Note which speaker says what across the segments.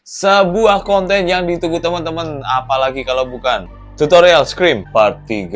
Speaker 1: Sebuah konten yang ditunggu teman-teman, apalagi kalau bukan tutorial Scream Part 3.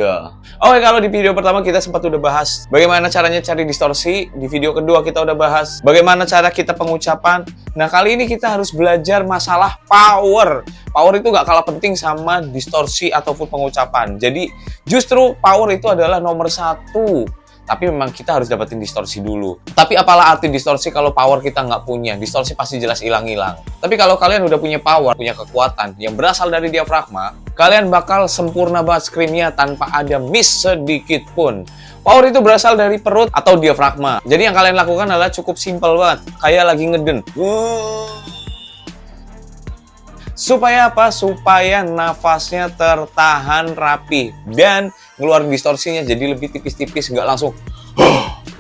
Speaker 1: Oke, kalau di video pertama kita sempat udah bahas bagaimana caranya cari distorsi. Di video kedua kita udah bahas bagaimana cara kita pengucapan. Nah, kali ini kita harus belajar masalah power. Power itu gak kalah penting sama distorsi ataupun pengucapan. Jadi, justru power itu adalah nomor satu. Tapi memang kita harus dapetin distorsi dulu. Tapi apalah arti distorsi kalau power kita nggak punya? Distorsi pasti jelas hilang-hilang. Tapi kalau kalian udah punya power, punya kekuatan yang berasal dari diafragma, kalian bakal sempurna banget screamnya tanpa ada miss sedikit pun. Power itu berasal dari perut atau diafragma. Jadi yang kalian lakukan adalah cukup simple banget. Kayak lagi ngeden. Supaya apa? Supaya nafasnya tertahan rapi dan ngeluarin distorsinya jadi lebih tipis-tipis, nggak langsung.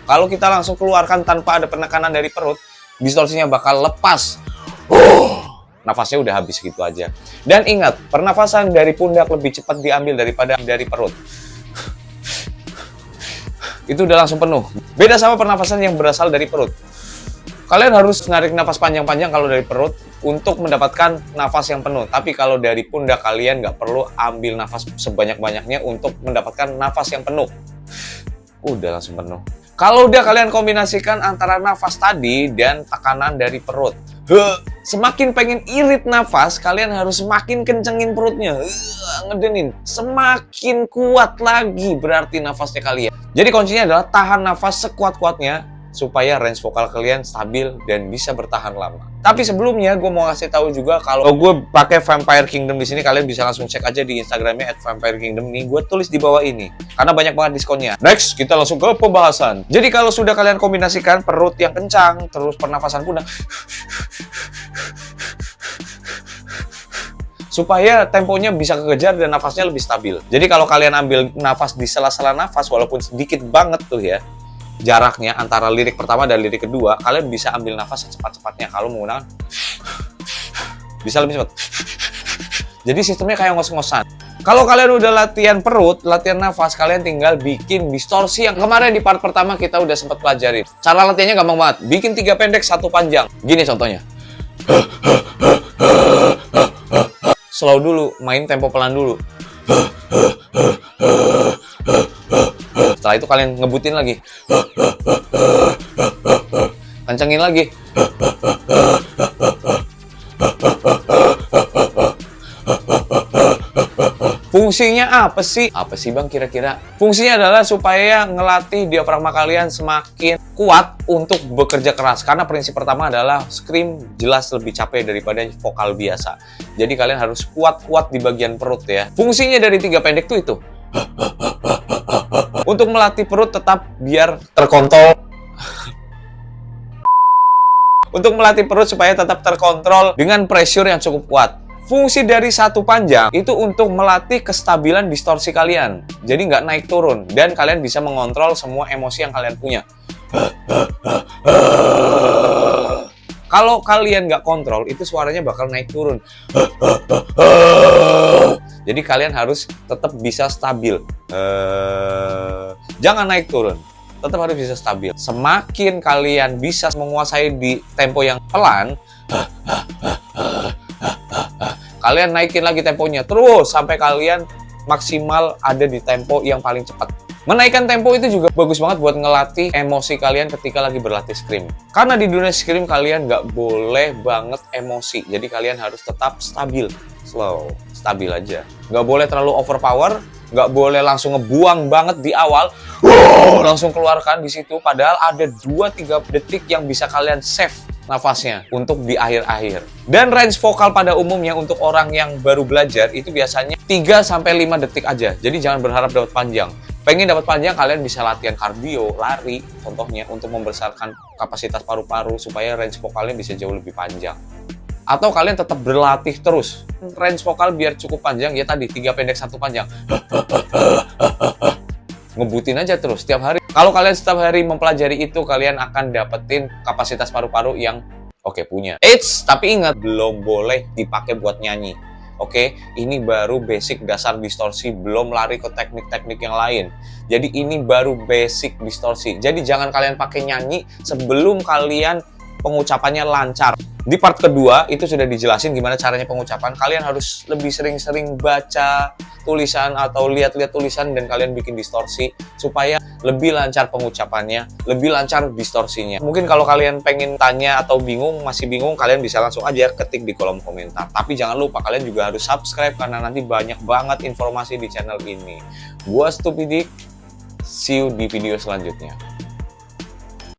Speaker 1: Kalau kita langsung keluarkan tanpa ada penekanan dari perut, distorsinya bakal lepas. Nafasnya udah habis gitu aja. Dan ingat, pernafasan dari pundak lebih cepat diambil daripada dari perut. Itu udah langsung penuh. Beda sama pernafasan yang berasal dari perut. Kalian harus narik nafas panjang-panjang kalau dari perut untuk mendapatkan nafas yang penuh. Tapi kalau dari pundak, kalian nggak perlu ambil nafas sebanyak-banyaknya untuk mendapatkan nafas yang penuh. Udah langsung penuh. Kalau udah kalian kombinasikan antara nafas tadi dan tekanan dari perut. Semakin pengen irit nafas, kalian harus semakin kencengin perutnya. Ngedenin. Semakin kuat lagi berarti nafasnya kalian. Jadi kuncinya adalah tahan nafas sekuat-kuatnya supaya range vokal kalian stabil dan bisa bertahan lama. Tapi sebelumnya gue mau ngasih tahu juga kalau gue pakai Vampire Kingdom di sini, kalian bisa langsung cek aja di Instagramnya @VampireKingdom nih. Gue tulis di bawah ini karena banyak banget diskonnya. Next, kita langsung ke pembahasan. Jadi kalau sudah kalian kombinasikan perut yang kencang, terus pernafasan pundak, supaya temponya bisa kekejar dan nafasnya lebih stabil. Jadi kalau kalian ambil nafas di sela-sela nafas, walaupun sedikit banget tuh ya, jaraknya antara lirik pertama dan lirik kedua, kalian bisa ambil nafas secepat-cepatnya kalau menggunakan bisa lebih cepat. Jadi sistemnya kayak ngos-ngosan. Kalau kalian udah latihan perut, latihan nafas, kalian tinggal bikin distorsi yang kemarin di part pertama kita udah sempat pelajarin. Cara latihannya gampang banget. Bikin 3 pendek, 1 panjang. Gini contohnya. Slow dulu, main tempo pelan dulu. Setelah itu kalian ngebutin lagi. Kencengin lagi. Fungsinya apa sih? Apa sih bang kira-kira? Fungsinya adalah supaya ngelatih diafragma kalian semakin kuat untuk bekerja keras. Karena prinsip pertama adalah scream jelas lebih capek daripada vokal biasa. Jadi kalian harus kuat-kuat di bagian perut ya. Fungsinya dari 3 pendek tuh itu. Untuk melatih perut tetap biar terkontrol. Untuk melatih perut supaya tetap terkontrol dengan pressure yang cukup kuat. Fungsi dari 1 panjang itu untuk melatih kestabilan distorsi kalian. Jadi nggak naik turun. Dan kalian bisa mengontrol semua emosi yang kalian punya. Kalau kalian nggak kontrol, itu suaranya bakal naik turun. Jadi kalian harus tetap bisa stabil. Jangan naik turun. Tetap harus bisa stabil. Semakin kalian bisa menguasai di tempo yang pelan, kalian naikin lagi temponya terus sampai kalian maksimal ada di tempo yang paling cepat. Menaikkan tempo itu juga bagus banget buat ngelatih emosi kalian ketika lagi berlatih scream. Karena di dunia scream kalian nggak boleh banget emosi. Jadi kalian harus tetap stabil. Slow, stabil aja. Nggak boleh terlalu overpower, nggak boleh langsung ngebuang banget di awal. Langsung keluarkan di situ. Padahal ada 2-3 detik yang bisa kalian save nafasnya untuk di akhir-akhir. Dan range vokal pada umumnya untuk orang yang baru belajar itu biasanya 3-5 detik aja. Jadi jangan berharap dapat panjang. Pengen dapat panjang, kalian bisa latihan kardio, lari, contohnya untuk membesarkan kapasitas paru-paru supaya range vokalnya bisa jauh lebih panjang. Atau kalian tetap berlatih terus. Range vokal biar cukup panjang, ya tadi 3 pendek 1 panjang. Ngebutin aja terus setiap hari. Kalau kalian setiap hari mempelajari itu, kalian akan dapetin kapasitas paru-paru yang oke punya. Eits, tapi ingat, belum boleh dipakai buat nyanyi. Oke, ini baru basic dasar distorsi, belum lari ke teknik-teknik yang lain. Jadi ini baru basic distorsi. Jadi jangan kalian pakai nyanyi sebelum kalian pengucapannya lancar. Di part kedua itu sudah dijelasin gimana caranya pengucapan. Kalian harus lebih sering-sering baca tulisan atau lihat-lihat tulisan dan kalian bikin distorsi supaya lebih lancar pengucapannya, lebih lancar distorsinya. Mungkin kalau kalian pengen tanya atau bingung, masih bingung, kalian bisa langsung aja ketik di kolom komentar. Tapi jangan lupa kalian juga harus subscribe karena nanti banyak banget informasi di channel ini. Gua Stupidik, see you di video selanjutnya.